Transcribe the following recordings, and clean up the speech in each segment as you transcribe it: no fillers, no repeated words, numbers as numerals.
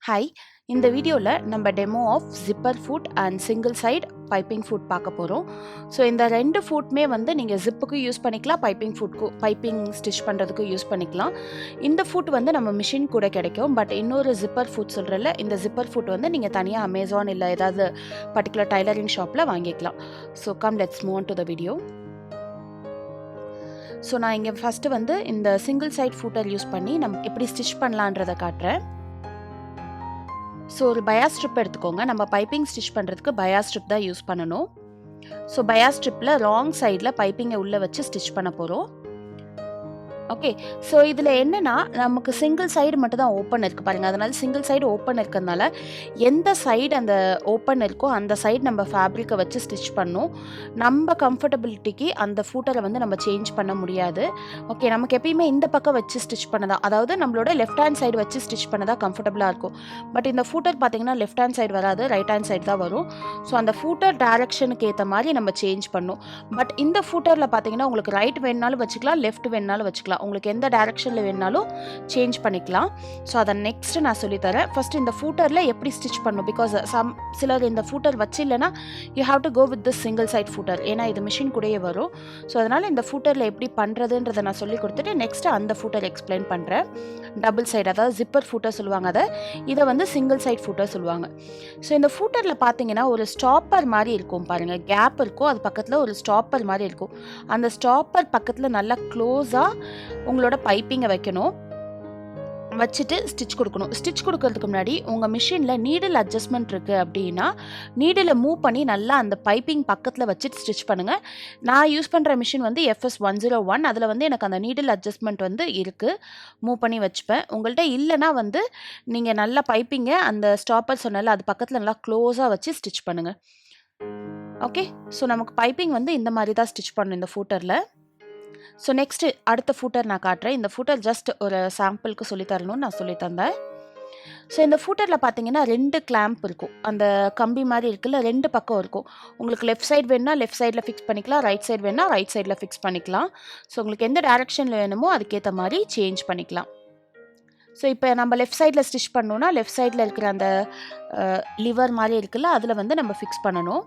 Hi, இந்த வீடியோவில் நம்ம demo of zipper foot and single side piping foot பார்க்க போகிறோம். ஸோ இந்த ரெண்டு ஃபுட்டுமே நீங்கள் ஜிப்புக்கும் யூஸ் பண்ணிக்கலாம், பைப்பிங் ஸ்டிச் பண்ணுறதுக்கும் யூஸ் பண்ணிக்கலாம். இந்த ஃபுட் நம்ம மிஷின் கூட கிடைக்கும். பட் இன்னொரு ஜிப்பர் ஃபுட் சொல்கிறல, இந்த ஜிப்பர் ஃபுட் நீங்கள் தனியாக அமேசான் இல்லை ஏதாவது பர்டிகுலர் டைலரிங் ஷாப்பில் வாங்கிக்கலாம். So come let's move on to the video. So நான் இங்கே ஃபஸ்ட்டு இந்த சிங்கிள் சைட் ஃபுட்டர் யூஸ் பண்ணி நம்ம எப்படி ஸ்டிச் பண்ணலான்றதை காட்டுறேன். ஸோ ஒரு பயா ஸ்ட்ரிப் எடுத்துக்கோங்க. நம்ம பைப்பிங் ஸ்டிச் பண்ணுறதுக்கு பயா ஸ்ட்ரிப் தான் யூஸ் பண்ணணும். ஸோ பயா ஸ்ட்ரிப்பில் ராங் சைடில் பைப்பிங்கை உள்ளே வச்சு ஸ்டிச் பண்ண போகிறோம். ஓகே, ஸோ இதில் என்னென்னா நமக்கு சிங்கிள் சைடு மட்டும் தான் ஓப்பன் இருக்குது பாருங்கள். அதனால் சிங்கிள் சைடு ஓப்பன் இருக்கிறதுனால எந்த சைடு அந்த ஓப்பன் இருக்கோ அந்த சைடு நம்ம ஃபேப்ரிக்கை வச்சு ஸ்டிச் பண்ணணும். நம்ம கம்ஃபர்டபிலிட்டிக்கு அந்த ஃபூட்டரை நம்ம சேஞ்ச் பண்ண முடியாது. ஓகே, நமக்கு எப்பயுமே இந்த பக்கம் வச்சு ஸ்டிச் பண்ணதான், அதாவது நம்மளோட லெஃப்ட் ஹேண்ட் சைடு வச்சு ஸ்டிச் பண்ணதான் கம்ஃபர்டபுளாக இருக்கும். பட் இந்த ஃபூட்டர் பார்த்திங்கன்னா லெஃப்ட் ஹேண்ட் சைடு வராது, ரைட் ஹேண்ட் சைடு தான் வரும். ஸோ அந்த ஃபூட்டர் டைரக்ஷனுக்கு ஏற்ற மாதிரி நம்ம சேஞ்ச் பண்ணணும். பட் இந்த ஃபூட்டரில் பார்த்திங்கன்னா உங்களுக்கு ரைட் வேணுனாலும் வச்சுக்கலாம், லெஃப்ட் வேணுனாலும் வச்சுக்கலாம். உங்களுக்கு எந்த டைரக்ஷனில் வேணாலும் சேஞ்ச் பண்ணிக்கலாம். ஸோ அதை நெக்ஸ்ட் நான் சொல்லித்தரேன். ஃபர்ஸ்ட் இந்த ஃபூட்டரில் எப்படி ஸ்டிச் பண்ணணும், பிகாஸ் சிலர் இந்த ஃபூட்டர் வச்சு இல்லைன்னா you have to go with this single side footer, ஏன்னா இது மிஷின் கூடயே வரும். ஸோ அதனால் இந்த ஃபூட்டரில் எப்படி பண்ணுறதுன்றதை நான் சொல்லி கொடுத்துட்டு நெக்ஸ்ட் அந்த ஃபூட்டர் எக்ஸ்பிளைன் பண்ணுறேன். டபுள் சைடு, அதாவது ஜிப்பர் ஃபூட்டர் சொல்லுவாங்க, இதை சிங்கிள் சைட் ஃபூட்டர் சொல்லுவாங்க. ஸோ இந்த ஃபூட்டரில் பார்த்தீங்கன்னா ஒரு ஸ்டாப்பர் மாதிரி இருக்கும் பாருங்கள், கேப் இருக்கும், அது பக்கத்தில் ஒரு ஸ்டாப்பர் மாதிரி இருக்கும். அந்த ஸ்டாப்பர் பக்கத்தில் நல்லா க்ளோஸாக உங்களோட பைப்பிங்கை வைக்கணும், வச்சுட்டு ஸ்டிச் கொடுக்கணும். ஸ்டிச் கொடுக்கறதுக்கு முன்னாடி உங்கள் மிஷினில் நீடில் அட்ஜஸ்ட்மெண்ட் இருக்குது அப்படின்னா நீடில் மூவ் பண்ணி நல்லா அந்த பைப்பிங் பக்கத்தில் வச்சுட்டு ஸ்டிச் பண்ணுங்கள். நான் யூஸ் பண்ணுற மிஷின் FS 101, அதில் எனக்கு அந்த நீடில் அட்ஜஸ்ட்மெண்ட் இருக்குது, மூவ் பண்ணி வச்சுப்பேன். உங்கள்கிட்ட இல்லைனா நீங்கள் நல்லா பைப்பிங்கை அந்த ஸ்டாப்பர் சொன்னால அது பக்கத்தில் நல்லா க்ளோஸாக வச்சு ஸ்டிச் பண்ணுங்கள். ஓகே, ஸோ நமக்கு பைப்பிங் இந்த மாதிரி தான் ஸ்டிச் பண்ணணும் இந்த ஃபூட்டரில். ஸோ நெக்ஸ்ட்டு அடுத்த ஃபூட்டர் நான் காட்டுறேன். இந்த ஃபூட்டர் ஜஸ்ட் ஒரு சாம்பிளுக்கு சொல்லித்தரணும்னு நான் சொல்லி தந்தேன். ஸோ இந்த ஃபூட்டரில் பார்த்தீங்கன்னா 2 கிளாம்ப் இருக்கும், அந்த கம்பி மாதிரி இருக்குல்ல, 2 பக்கம் இருக்கும். உங்களுக்கு லெஃப்ட் சைடு வேணுன்னா லெஃப்ட் சைடில் ஃபிக்ஸ் பண்ணிக்கலாம், ரைட் சைடு வேணுன்னா ரைட் சைடில் ஃபிக்ஸ் பண்ணிக்கலாம். ஸோ உங்களுக்கு எந்த டைரக்ஷனில் வேணுமோ அதுக்கேற்ற மாதிரி சேஞ்ச் பண்ணிக்கலாம். ஸோ இப்போ நம்ம லெஃப்ட் சைடில் ஸ்டிச் பண்ணோன்னா லெஃப்ட் சைடில் இருக்கிற அந்த லிவர் மாதிரி இருக்குல்ல, அதில் நம்ம ஃபிக்ஸ் பண்ணணும்.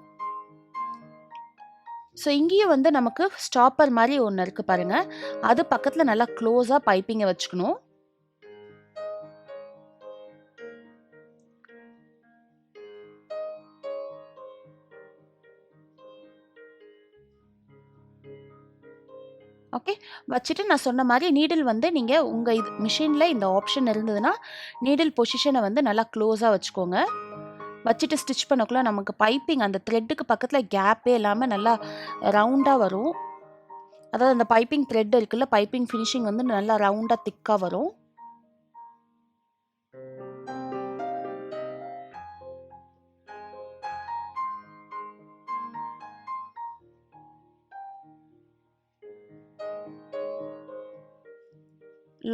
ஸோ இங்கேயும் நமக்கு ஸ்டாப்பர் மாதிரி ஒன்று இருக்குது பாருங்கள், அது பக்கத்தில் நல்லா க்ளோஸாக பைப்பிங்கை வச்சுக்கணும். ஓகே, வச்சுட்டு நான் சொன்ன மாதிரி நீடில் நீங்கள் உங்கள் மிஷினில் இந்த ஆப்ஷன் இருந்ததுன்னா நீடில் பொசிஷனை நல்லா க்ளோஸாக வச்சுக்கோங்க. வச்சுட்டு ஸ்டிச் பண்ணக்குள்ள நமக்கு பைப்பிங் அந்த த்ரெட்டுக்கு பக்கத்தில் கேப்பே இல்லாமல் நல்லா ரவுண்டாக வரும். அதாவது அந்த பைப்பிங் த்ரெட் இருக்குல்ல, பைப்பிங் ஃபினிஷிங் நல்லா ரவுண்டாக திக்காக வரும்.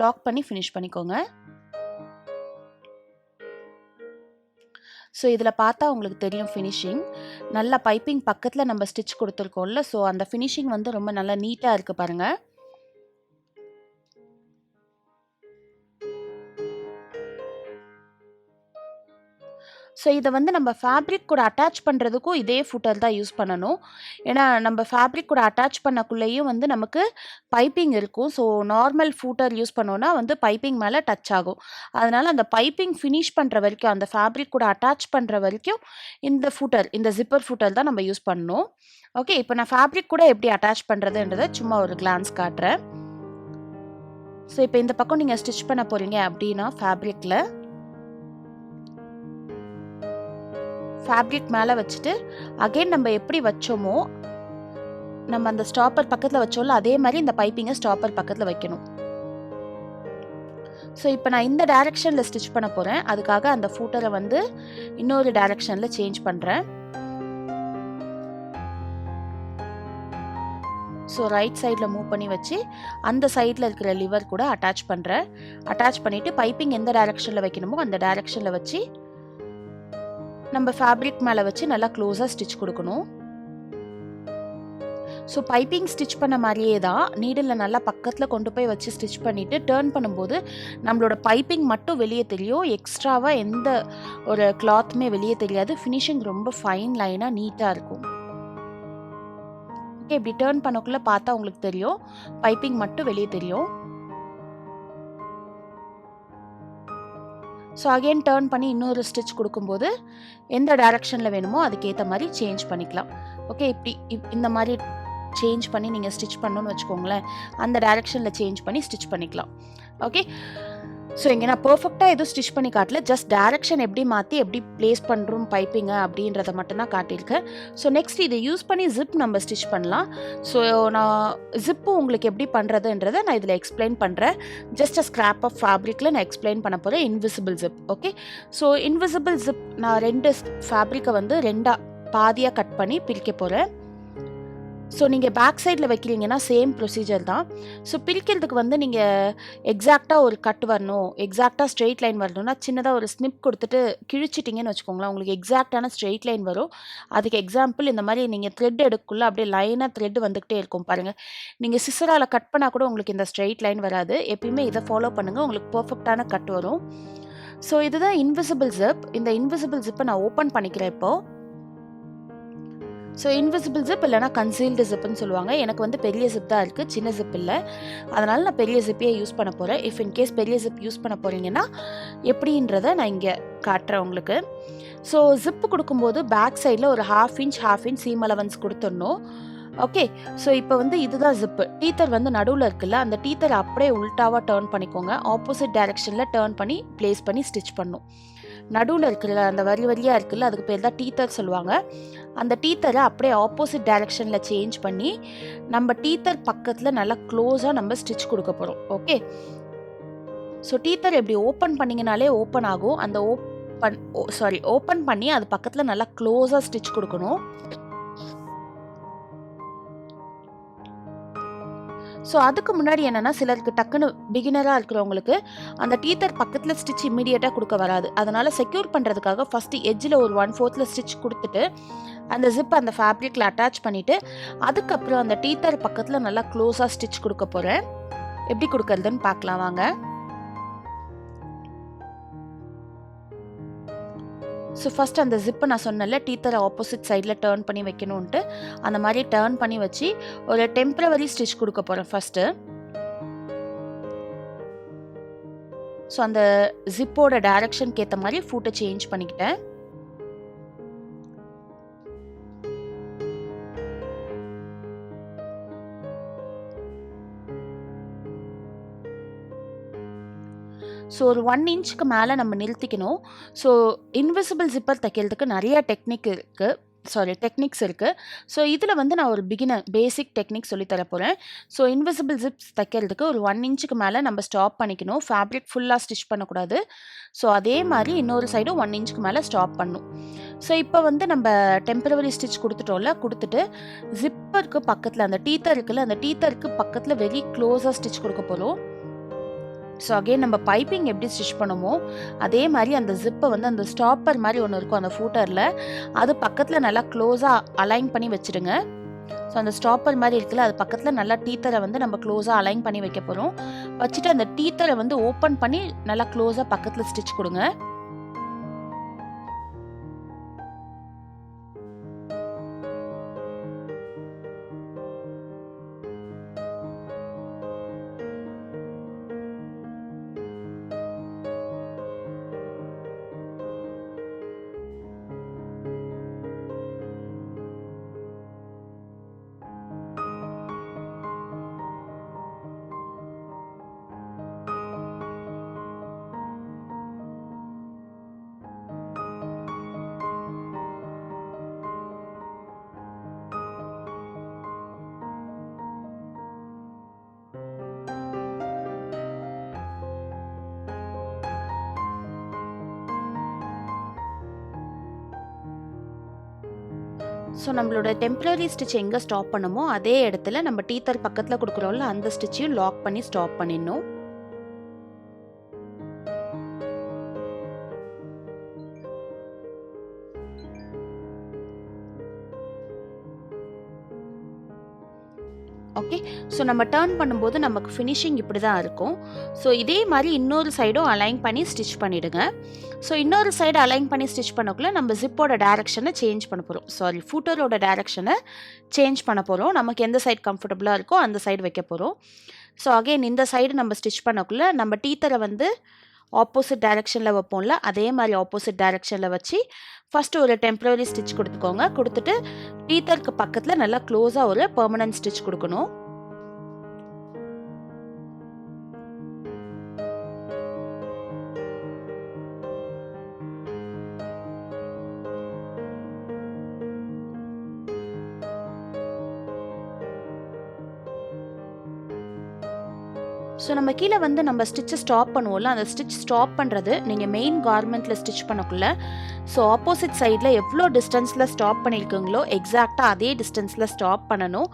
லாக் பண்ணி ஃபினிஷ் பண்ணிக்கோங்க. ஸோ இதில் பார்த்தா உங்களுக்கு தெரியும் ஃபினிஷிங் நல்லா பைப்பிங் பக்கத்தில் நம்ம ஸ்டிச் கொடுத்துருக்கோம்ல, ஸோ அந்த ஃபினிஷிங் ரொம்ப நல்லா நீட்டாக இருக்குது பாருங்கள். ஸோ இதை நம்ம ஃபேப்ரிக் கூட அட்டாச் பண்ணுறதுக்கும் இதே ஃபுட்டர் தான் யூஸ் பண்ணணும். ஏன்னா நம்ம ஃபேப்ரிக் கூட அட்டாச் பண்ணக்குள்ளேயும் நமக்கு பைப்பிங் இருக்கும். ஸோ நார்மல் ஃபூட்டர் யூஸ் பண்ணோன்னா பைப்பிங் மேலே டச் ஆகும். அதனால் அந்த பைப்பிங் ஃபினிஷ் பண்ணுற வரைக்கும், அந்த ஃபேப்ரிக் கூட அட்டாச் பண்ணுற வரைக்கும் இந்த ஜிப்பர் ஃபூட்டர் தான் நம்ம யூஸ் பண்ணணும். ஓகே, இப்போ நான் ஃபேப்ரிக் கூட எப்படி அட்டாச் பண்ணுறதுன்றதை சும்மா ஒரு கிளான்ஸ் காட்டுறேன். ஸோ இப்போ இந்த பக்கம் நீங்கள் ஸ்டிச் பண்ண போகிறீங்க அப்படின்னா ஃபேப்ரிக் மேலே வச்சுட்டு அகைன் நம்ம எப்படி வச்சோமோ, நம்ம அந்த ஸ்டாப்பர் பக்கத்தில் வச்சோம்ல அதே மாதிரி இந்த பைப்பிங்கை ஸ்டாப்பர் பக்கத்தில் வைக்கணும். ஸோ இப்போ நான் இந்த டைரக்ஷனில் ஸ்டிச் பண்ண போகிறேன், அதுக்காக அந்த ஃபூட்டரை இன்னொரு டைரக்ஷனில் சேஞ்ச் பண்ணுறேன். ஸோ ரைட் சைடில் மூவ் பண்ணி வச்சு அந்த சைடில் இருக்கிற லிவர் கூட அட்டாச் பண்ணுறேன். அட்டாச் பண்ணிவிட்டு பைப்பிங் எந்த டைரக்ஷனில் வைக்கணுமோ அந்த டைரக்ஷனில் வச்சு நம்ம ஃபேப்ரிக் மேலே வச்சு நல்லா க்ளோஸாக ஸ்டிச் கொடுக்கணும். ஸோ பைப்பிங் ஸ்டிச் பண்ண மாதிரியே தான் நீடில் நல்லா பக்கத்தில் கொண்டு போய் வச்சு ஸ்டிச் பண்ணிவிட்டு டேர்ன் பண்ணும்போது நம்மளோட பைப்பிங் மட்டும் வெளியே தெரியும். எக்ஸ்ட்ராவாக எந்த ஒரு கிளாத்துமே வெளியே தெரியாது. ஃபினிஷிங் ரொம்ப ஃபைன் லைனாக நீட்டாக இருக்கும். ஓகே, இப்படி டேர்ன் பண்ணக்குள்ளே பார்த்தா உங்களுக்கு தெரியும், பைப்பிங் மட்டும் வெளியே தெரியும். ஸோ அகெயின் டேர்ன் பண்ணி இன்னொரு ஸ்டிச் கொடுக்கும்போது எந்த டைரக்ஷனில் வேணுமோ அதுக்கேற்ற மாதிரி சேஞ்ச் பண்ணிக்கலாம். ஓகே, இந்த மாதிரி சேஞ்ச் பண்ணி நீங்கள் ஸ்டிச் பண்ணணும்னு வச்சுக்கோங்களேன், அந்த டைரக்ஷனில் சேஞ்ச் பண்ணி ஸ்டிச் பண்ணிக்கலாம். ஓகே, ஸோ இங்கே நான் பர்ஃபெக்டாக எதுவும் ஸ்டிச் பண்ணி காட்டல, ஜஸ்ட் டைரக்ஷன் எப்படி மாற்றி எப்படி ப்ளேஸ் பண்ணுறோம் பைப்பிங்கை அப்படின்றத மட்டும்தான் காட்டியிருக்கேன். ஸோ நெக்ஸ்ட் இதை யூஸ் பண்ணி ஜிப் நம்ம ஸ்டிச் பண்ணலாம். ஸோ நான் ஜிப்பு உங்களுக்கு எப்படி பண்ணுறதுன்றதை நான் இதில் எக்ஸ்பிளைன் பண்ணுறேன். ஜஸ்ட் அ ஸ்க்ராப் ஆஃப் ஃபேப்ரிக்கில் நான் எக்ஸ்பிளைன் பண்ண போகிறேன் invisible zip. Okay, so invisible zip நான் 2 ஃபேப்ரிக்கை வந்து 2 பாதியாக கட் பண்ணி பிரிக்க போகிறேன். ஸோ நீங்கள் பேக் சைடில் வைக்கிறீங்கன்னா சேம் ப்ரொசீஜர் தான். ஸோ பிரிக்கிறதுக்கு வந்து நீங்கள் எக்ஸாக்டாக ஒரு கட் வரணும், எக்ஸாக்டாக ஸ்ட்ரெயிட் லைன் வரணும்னா சின்னதாக ஒரு ஸ்னிப் கொடுத்துட்டு கிழிச்சிட்டிங்கன்னு வச்சுக்கோங்களேன், உங்களுக்கு எக்ஸாக்டான ஸ்ட்ரெயிட் லைன் வரும். அதுக்கு எக்ஸாம்பிள் இந்த மாதிரி நீங்கள் த்ரெட் எடுக்குள்ள அப்படியே லைனாக த்ரெட் வந்துக்கிட்டே இருக்கும் பாருங்கள். நீங்கள் சிசரால் கட் பண்ணால் கூட உங்களுக்கு இந்த ஸ்ட்ரெயிட் லைன் வராது. எப்பயுமே இதை ஃபாலோ பண்ணுங்கள், உங்களுக்கு பர்ஃபெக்டான கட் வரும். ஸோ இதுதான் இன்விசிபிள் ஜிப். இந்த இன்விசிபிள் ஜிப்பை நான் ஓப்பன் பண்ணிக்கிறேன் இப்போது. ஸோ இன்விசிபிள் ஜிப் இல்லைனா கன்சீல்டு ஜிப்புன்னு சொல்லுவாங்க. எனக்கு வந்து பெரிய ஜிப் தான் இருக்குது, சின்ன ஜிப் இல்லை. அதனால் நான் பெரிய ஜிப்பையே யூஸ் பண்ண போகிறேன். இஃப் இன்கேஸ் பெரிய ஜிப் யூஸ் பண்ண போகிறீங்கன்னா எப்படின்றத நான் இங்கே காட்டுறேன் உங்களுக்கு. ஸோ ஜிப்பு கொடுக்கும்போது பேக் சைடில் ஒரு ½ இன்ச் சீம் அலவன்ஸ் கொடுத்துடணும். ஓகே, ஸோ இப்போ வந்து இதுதான் ஜிப்பு. டீத்தர் வந்து நடுவில் இருக்குல்ல, அந்த டீத்தரை அப்படியே உல்ட்டாவாக டேர்ன் பண்ணிக்கோங்க. ஆப்போசிட் டைரெக்ஷனில் டேர்ன் பண்ணி ப்ளேஸ் பண்ணி ஸ்டிச் பண்ணும். நடுவில் இருக்குல்ல, அந்த வரியாக இருக்குல்ல, அதுக்கு பேர் தான் டீத்தர் சொல்லுவாங்க. அந்த டீத்தரை அப்படியே ஆப்போசிட் டைரெக்ஷனில் சேஞ்ச் பண்ணி நம்ம டீத்தர் பக்கத்தில் நல்லா க்ளோஸாக நம்ம ஸ்டிச் கொடுக்க போகிறோம். ஓகே, ஸோ டீத்தர் எப்படி ஓப்பன் பண்ணிங்கனாலே ஓப்பன் ஆகும். அந்த ஓப்பன் பண்ணி அது பக்கத்தில் நல்லா க்ளோஸாக ஸ்டிச் கொடுக்கணும். ஸோ அதுக்கு முன்னாடி என்னென்னா, சிலருக்கு டக்குன்னு பிகினராக இருக்கிறவங்களுக்கு அந்த டீத்தர் பக்கத்தில் ஸ்டிச் இம்மீடியட்டாக கொடுக்க வராது. அதனால் செக்யூர் பண்ணுறதுக்காக ஃபஸ்ட்டு எட்ஜில் ஒரு 1/4 ஸ்டிச் கொடுத்துட்டு அந்த ஜிப் அந்த ஃபேப்ரிக்கில் அட்டாச் பண்ணிவிட்டு அதுக்கப்புறம் அந்த டீத்தர் பக்கத்தில் நல்லா க்ளோஸாக ஸ்டிச் கொடுக்க போகிறேன். எப்படி கொடுக்கறதுன்னு பார்க்கலாம் வாங்க. ஸோ ஃபஸ்ட் அந்த ஜிப்பை நான் சொன்னல, டீத்தரை ஆப்போசிட் சைடில் டேர்ன் பண்ணி வைக்கணுன்ட்டு அந்த மாதிரி டேர்ன் பண்ணி வச்சு ஒரு டெம்பரவரி ஸ்டிச் கொடுக்க போகிறேன் ஃபஸ்ட்டு. ஸோ அந்த ஜிப்போட டைரக்ஷனுக்கு ஏற்ற மாதிரி ஃபூட்டை சேஞ்ச் பண்ணிக்கிட்டேன். ஸோ ஒரு 1 இன்ச்சுக்கு மேலே நம்ம நிறுத்திக்கணும். ஸோ இன்விசிபிள் ஜிப்பர் தைக்கிறதுக்கு நிறைய டெக்னிக்ஸ் இருக்குது. ஸோ இதில் வந்து நான் ஒரு பேசிக் டெக்னிக் சொல்லித்தர போகிறேன். ஸோ இன்விசிபிள் ஜிப்ஸ் தைக்கிறதுக்கு ஒரு 1 இன்ச்சுக்கு மேலே நம்ம ஸ்டாப் பண்ணிக்கணும். ஃபேப்ரிக் ஃபுல்லாக ஸ்டிச் பண்ணக்கூடாது. ஸோ அதே மாதிரி இன்னொரு சைடும் 1 இன்ச்சுக்கு மேலே ஸ்டாப் பண்ணணும். ஸோ இப்போ வந்து நம்ம டெம்பரவரி ஸ்டிச் கொடுத்துட்டு ஜிப்பருக்கு பக்கத்தில் அந்த டீத்தர் இருக்குல்ல, அந்த டீத்தருக்கு பக்கத்தில் வெரி க்ளோஸாக ஸ்டிச் கொடுக்க போகிறோம். ஸோ அகெயின் நம்ம பைப்பிங் எப்படி ஸ்டிச் பண்ணுமோ அதே மாதிரி அந்த ஜிப்பை வந்து அந்த ஸ்டாப்பர் மாதிரி ஒன்று இருக்கும் அந்த ஃபூட்டரில், அது பக்கத்தில் நல்லா க்ளோஸாக அலைன் பண்ணி வச்சுடுங்க. ஸோ அந்த ஸ்டாப்பர் மாதிரி இருக்குல்ல, அது பக்கத்தில் நல்லா டீத்தரை வந்து நம்ம க்ளோஸாக அலைன் பண்ணி வைக்க போகிறோம். வச்சுட்டு அந்த டீத்தரை வந்து ஓப்பன் பண்ணி நல்லா க்ளோஸாக பக்கத்தில் ஸ்டிச் கொடுங்க. ஸோ நம்மளோட டெம்பரரி ஸ்டிச் எங்கே ஸ்டாப் பண்ணுமோ அதே இடத்துல நம்ம டீத்தர் பக்கத்தில் கொடுக்குறோம்ல அந்த ஸ்டிச்சையும் லாக் பண்ணி ஸ்டாப் பண்ணிடணும். ஓகே. ஸோ நம்ம டர்ன் பண்ணும்போது நமக்கு ஃபினிஷிங் இப்படி தான் இருக்கும். ஸோ இதே மாதிரி இன்னொரு சைடும் அலைன் பண்ணி ஸ்டிச் பண்ணிவிடுங்க. ஸோ இன்னொரு சைடு அலைன் பண்ணி ஸ்டிச் பண்ணக்குள்ளே நம்ம ஜிப்போட டைரெக்ஷனை சேஞ்ச் பண்ண போகிறோம். சாரி, ஃபூட்டரோட டைரெக்ஷனை சேஞ்ச் பண்ண போகிறோம். நமக்கு எந்த சைடு கம்ஃபர்டபுளாக இருக்கோ அந்த சைடு வைக்க போகிறோம். ஸோ அகெயின் இந்த சைடு நம்ம ஸ்டிச் பண்ணக்குள்ளே நம்ம டீத்தரை வந்து ஆப்போசிட் டைரெக்ஷனில் வைப்போம்ல, அதே மாதிரி ஆப்போசிட் டைரெக்ஷனில் வச்சு ஃபஸ்ட்டு ஒரு டெம்ப்ரவரி ஸ்டிச் கொடுத்துக்கோங்க. கொடுத்துட்டு டீத்தருக்கு பக்கத்தில் நல்லா க்ளோஸாக ஒரு பெர்மனன்ட் ஸ்டிச் கொடுக்கணும். ஸோ நம்ம கீழே வந்து நம்ம ஸ்டிச்சை ஸ்டாப் பண்ணுவோம்ல, அந்த ஸ்டிச் ஸ்டாப் பண்ணுறது நீங்கள் மெயின் கார்மெண்ட்டில் ஸ்டிச் பண்ணக்குள்ள ஸோ ஆப்போசிட் சைடில் எவ்வளோ டிஸ்டன்ஸில் ஸ்டாப் பண்ணியிருக்கீங்களோ எக்ஸாக்டாக அதே டிஸ்டன்ஸில் ஸ்டாப் பண்ணணும்.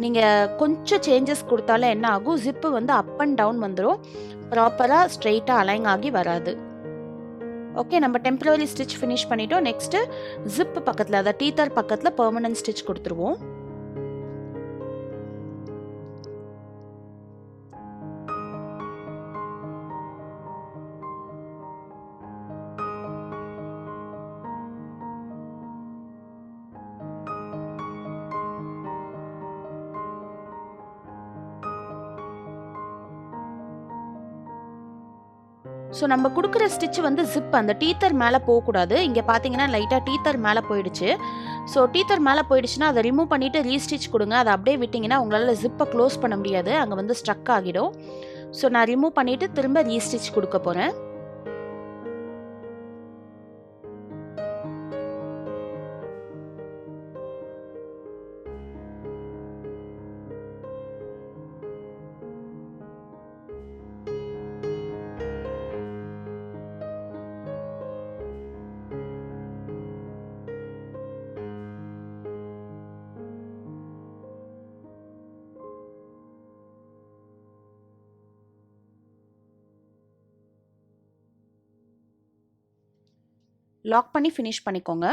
நீங்கள் கொஞ்சம் சேஞ்சஸ் கொடுத்தாலும் என்ன ஆகும், ஜிப்பு வந்து அப் அண்ட் டவுன் வந்துடும், ப்ராப்பராக ஸ்ட்ரெயிட்டாக அலைன் ஆகி வராது. ஓகே, நம்ம டெம்பரரி ஸ்டிச் ஃபினிஷ் பண்ணிட்டோம். நெக்ஸ்ட்டு ஜிப்பு பக்கத்தில், அதாவது டீத்தர் பக்கத்தில் பெர்மனன்ட் ஸ்டிச் கொடுத்துருவோம். ஸோ நம்ம கொடுக்குற ஸ்டிச் வந்து ஜிப் அந்த டீத்தர் மேலே போகக்கூடாது. இங்கே பார்த்தீங்கன்னா லைட்டாக டீத்தர் மேலே போயிடுச்சு. ஸோ டீத்தர் மேலே போயிடுச்சுன்னா அதை ரிமூவ் பண்ணிவிட்டு ரீஸ்டிச் கொடுங்க. அதை அப்படியே விட்டிங்கன்னா உங்களால் ஜிப்பை க்ளோஸ் பண்ண முடியாது, அங்கே வந்து ஸ்ட்ரக் ஆகிடும். ஸோ நான் ரிமூவ் பண்ணிவிட்டு திரும்ப ரீஸ்டிச் கொடுக்க போகிறேன். லாக் பண்ணி ஃபினிஷ் பண்ணிக்கோங்க.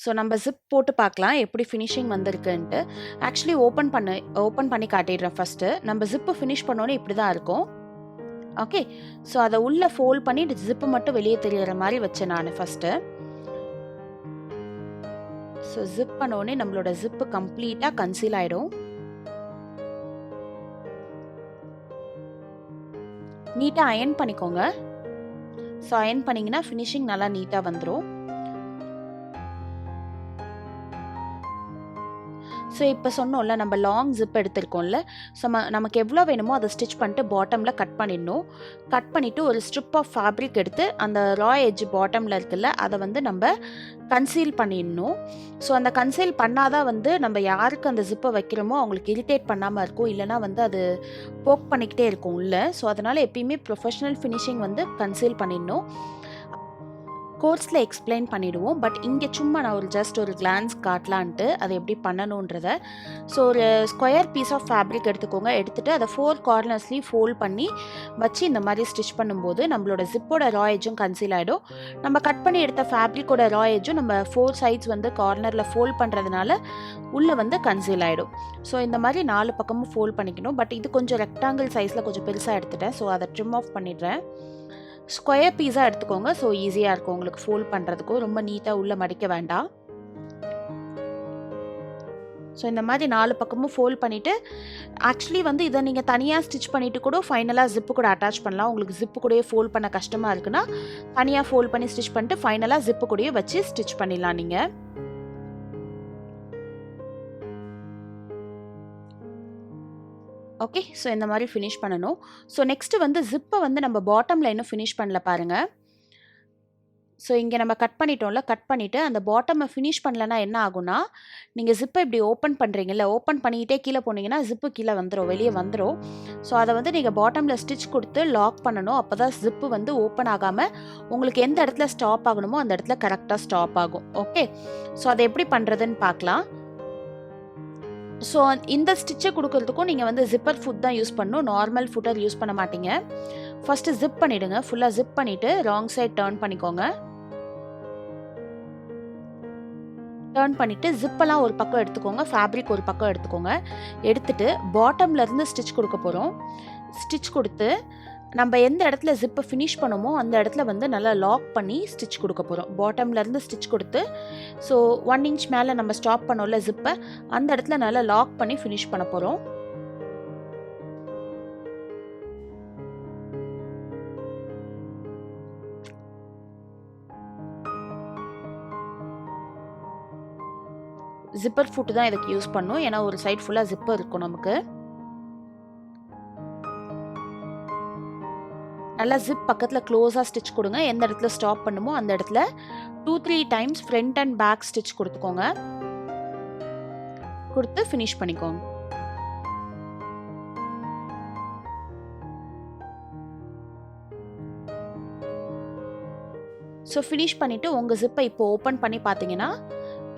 ஸோ நம்ம ஜிப் போட்டு பார்க்கலாம் எப்படி ஃபினிஷிங் வந்திருக்குன்ட்டு. ஆக்சுவலி ஓப்பன் பண்ணி காட்டிடுறேன். ஃபஸ்ட்டு நம்ம ஜிப்பு ஃபினிஷ் பண்ணோன்னே இப்படி தான் இருக்கும். ஓகே, ஸோ அதை உள்ளே ஃபோல்ட் பண்ணி ஜிப்பு மட்டும் வெளியே தெரிகிற மாதிரி வச்சேன் நான் ஃபஸ்ட்டு. ஸோ ஜிப் பண்ணோடனே நம்மளோட ஜிப்பு கம்ப்ளீட்டாக கன்சீல் ஆகிடும். நீட்டாக அயன் பண்ணிக்கோங்க. ஸோ அயன் பண்ணிங்கன்னா ஃபினிஷிங் நல்லா நீட்டாக வந்துடும். ஸோ இப்போ சொன்னோம்ல நம்ம லாங் ஜிப் எடுத்திருக்கோம்ல, ஸோ நமக்கு எவ்வளோ வேணுமோ அதை ஸ்டிச் பண்ணிட்டு பாட்டமில் கட் பண்ணிடணும். கட் பண்ணிவிட்டு ஒரு ஸ்ட்ரிப் ஆஃப் ஃபேப்ரிக் எடுத்து அந்த ரா எட்ஜ் பாட்டமில் இருக்குல்ல அதை வந்து நம்ம கன்சீல் பண்ணிடணும். ஸோ அந்த கன்சீல் பண்ணாதான் வந்து நம்ம யாருக்கு அந்த ஜிப்பை வைக்கிறோமோ அவங்களுக்கு இரிட்டேட் பண்ணாமல் இருக்கும், இல்லைனா வந்து அது போக் பண்ணிக்கிட்டே இருக்கும் உள்ளே. ஸோ அதனால் எப்பயுமே ப்ரொஃபஷ்னல் ஃபினிஷிங் வந்து கன்சீல் பண்ணிடணும். கோர்ஸில் எக்ஸ்பிளைன் பண்ணிவிடுவோம், பட் இங்கே சும்மா நான் ஒரு ஜஸ்ட் ஒரு கிளான்ஸ் காட்டலான்ட்டு அதை எப்படி பண்ணணுன்றத. ஸோ ஒரு ஸ்கொயர் பீஸ் ஆஃப் ஃபேப்ரிக் எடுத்துக்கோங்க. எடுத்துகிட்டு அதை 4 கார்னர்ஸ்லேயும் ஃபோல்ட் பண்ணி வச்சு இந்த மாதிரி ஸ்டிச் பண்ணும்போது நம்மளோட ஜிப்போட ரா எட்ஜும் கன்சீல் ஆகிடும். நம்ம கட் பண்ணி எடுத்த ஃபேப்ரிக்கோட ரா எட்ஜும் நம்ம 4 சைட்ஸ் வந்து கார்னரில் ஃபோல்ட் பண்ணுறதுனால உள்ளே வந்து கன்சீல் ஆகிடும். ஸோ இந்த மாதிரி 4 பக்கமும் ஃபோல்ட் பண்ணிக்கணும். பட் இது கொஞ்சம் ரெக்டாங்கிள் சைஸில் கொஞ்சம் பெருசாக எடுத்துட்டேன், ஸோ அதை ட்ரிம் ஆஃப் பண்ணிடுறேன். ஸ்கொயர் பீஸாக எடுத்துக்கோங்க. ஸோ ஈஸியாக இருக்கும் உங்களுக்கு ஃபோல்ட் பண்ணுறதுக்கும், ரொம்ப நீட்டாக உள்ளே மடிக்க வேண்டாம். ஸோ இந்த மாதிரி 4 பக்கமும் ஃபோல்ட் பண்ணிவிட்டு, ஆக்சுவலி வந்து இதை நீங்கள் தனியாக ஸ்டிச் பண்ணிவிட்டு கூட ஃபைனலாக ஜிப்பு கூட அட்டாச் பண்ணலாம். உங்களுக்கு ஜிப்பு கூடயே ஃபோல்ட் பண்ண கஷ்டமாக இருக்குன்னா தனியாக ஃபோல்ட் பண்ணி ஸ்டிச் பண்ணிட்டு ஃபைனலாக ஜிப்பு கூடயே வச்சு ஸ்டிச் பண்ணிடலாம் நீங்கள். ஓகே, ஸோ இந்த மாதிரி ஃபினிஷ் பண்ணணும். ஸோ நெக்ஸ்ட்டு வந்து ஜிப்பை வந்து நம்ம பாட்டமில் இன்னும் ஃபினிஷ் பண்ணல பாருங்கள். ஸோ இங்கே நம்ம கட் பண்ணிட்டோம்ல, கட் பண்ணிவிட்டு அந்த பாட்டமை ஃபினிஷ் பண்ணலன்னா என்ன ஆகும்னா, நீங்கள் ஜிப்பை இப்படி ஓப்பன் பண்ணுறீங்கல்ல, ஓப்பன் பண்ணிக்கிட்டே கீழே போனீங்கன்னா ஜிப்பு கீழே வந்துடும், வெளியே வந்துடும். ஸோ அதை வந்து நீங்கள் பாட்டமில் ஸ்டிச் கொடுத்து லாக் பண்ணணும். அப்போ தான் ஜிப்பு வந்து ஓப்பன் ஆகாமல் உங்களுக்கு எந்த இடத்துல ஸ்டாப் ஆகணுமோ அந்த இடத்துல கரெக்டாக ஸ்டாப் ஆகும். ஓகே, ஸோ அதை எப்படி பண்ணுறதுன்னு பார்க்கலாம். ஸோ இந்த ஸ்டிச்சை கொடுக்கறதுக்கும் நீங்கள் வந்து ஜிப்பர் ஃபுட் தான் யூஸ் பண்ணணும், நார்மல் ஃபுட்டர் யூஸ் பண்ண மாட்டீங்க. ஃபஸ்ட்டு ஜிப் பண்ணிவிடுங்க. ஃபுல்லாக ஜிப் பண்ணிவிட்டு ராங் சைட் டர்ன் பண்ணிக்கோங்க. டர்ன் பண்ணிவிட்டு ஜிப்பெல்லாம் ஒரு பக்கம் எடுத்துக்கோங்க, ஃபேப்ரிக் ஒரு பக்கம் எடுத்துக்கோங்க. எடுத்துட்டு பாட்டம்லேருந்து ஸ்டிச் கொடுக்க போகிறோம். ஸ்டிச் கொடுத்து நம்ம எந்த இடத்துல ஜிப்பை ஃபினிஷ் பண்ணுமோ அந்த இடத்துல வந்து நல்லா லாக் பண்ணி ஸ்டிச் கொடுக்க போகிறோம். பாட்டம்லேருந்து ஸ்டிச் கொடுத்து ஸோ 1 இன்ச் மேலே நம்ம ஸ்டாப் பண்ணோம்ல ஜிப்பை, அந்த இடத்துல நல்லா லாக் பண்ணி ஃபினிஷ் பண்ண போகிறோம். ஜிப்பர் ஃபுட்டு தான் இதுக்கு யூஸ் பண்ணும், ஏன்னா ஒரு சைட் ஃபுல்லாக ஜிப்பர் இருக்கும் நமக்கு. நல்லா ஜிப் பக்கத்தில் க்ளோஸாக ஸ்டிச் கொடுங்க. எந்த இடத்துல ஸ்டாப் பண்ணுமோ அந்த இடத்துல 2-3 times front and back stitch கொடுத்துக்கோங்க. கொடுத்து ஃபினிஷ் பண்ணிக்கோங்க. ஸோ ஃபினிஷ் பண்ணிவிட்டு உங்கள் ஜிப்பை இப்போ ஓப்பன் பண்ணி பார்த்தீங்கன்னா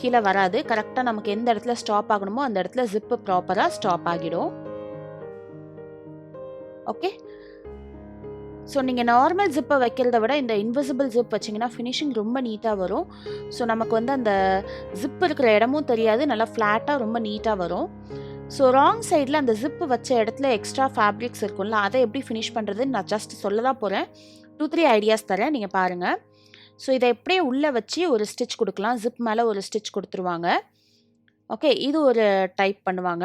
கீழே வராது. கரெக்டாக நமக்கு எந்த இடத்துல ஸ்டாப் ஆகணுமோ அந்த இடத்துல ஜிப்பு ப்ராப்பராக ஸ்டாப் ஆகிடும். ஓகே, ஸோ நீங்கள் நார்மல் ஜிப்பை வைக்கிறத விட இந்த இன்விசிபிள் ஜிப் வச்சிங்கன்னா ஃபினிஷிங் ரொம்ப நீட்டாக வரும். ஸோ நமக்கு வந்து அந்த ஜிப் இருக்கிற இடமும் தெரியாது, நல்லா ஃப்ளாட்டாக ரொம்ப நீட்டாக வரும். ஸோ ராங் சைடில் அந்த ஜிப்பு வச்ச இடத்துல எக்ஸ்ட்ரா ஃபேப்ரிக்ஸ் இருக்கும்ல, அதை எப்படி ஃபினிஷ் பண்ணுறதுன்னு நான் ஜஸ்ட் சொல்ல தான் போகிறேன். 2-3 ஐடியாஸ் தரேன், நீங்கள் பாருங்கள். ஸோ இதை எப்படியே உள்ளே வச்சு ஒரு ஸ்டிச் கொடுக்கலாம். ஜிப் மேலே ஒரு ஸ்டிச் கொடுத்துருவாங்க. ஓகே, இது ஒரு டைப் பண்ணுவாங்க.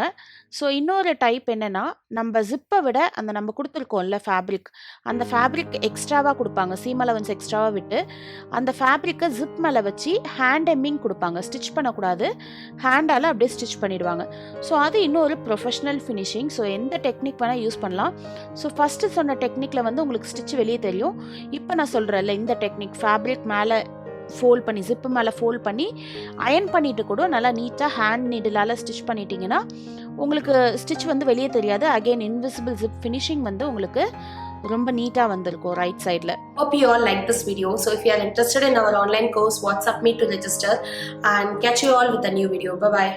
ஸோ இன்னொரு டைப் என்னென்னா, நம்ம ஜிப்பை விட அந்த நம்ம கொடுத்துருக்கோம்ல ஃபேப்ரிக், அந்த ஃபேப்ரிக் எக்ஸ்ட்ராவாக கொடுப்பாங்க. சீம் அலவன்ஸ் எக்ஸ்ட்ராவாக விட்டு அந்த ஃபேப்ரிக்கை ஜிப் மேலே வச்சு ஹேண்ட் எம்மிங் கொடுப்பாங்க. ஸ்டிச் பண்ணக்கூடாது, ஹேண்டால் அப்படியே ஸ்டிச் பண்ணிவிடுவாங்க. ஸோ அது இன்னொரு ப்ரொஃபஷ்னல் ஃபினிஷிங். ஸோ எந்த டெக்னிக் வேணால் யூஸ் பண்ணலாம். ஸோ ஃபஸ்ட்டு சொன்ன டெக்னிக்கில் வந்து உங்களுக்கு ஸ்டிச் வெளியே தெரியும். இப்போ நான் சொல்கிறேன்ல இந்த டெக்னிக், ஃபேப்ரிக் மேலே ஃபோல்ட் பண்ணி ஜிப்பு மேலே ஃபோல்ட் பண்ணி அயன் பண்ணிவிட்டு கூட நல்லா நீட்டாக ஹேண்ட் நீடிலால் ஸ்டிச் பண்ணிட்டீங்கன்னா உங்களுக்கு ஸ்டிச் வந்து வெளியே தெரியாது. அகெயின் இன்விசிபிள் ஜிப் ஃபினிஷிங் வந்து உங்களுக்கு ரொம்ப நீட்டாக வந்திருக்கும் ரைட் சைடில். Hope you all like this video. So if you are interested in our online course, WhatsApp me to register and catch you all with a new video. Bye bye.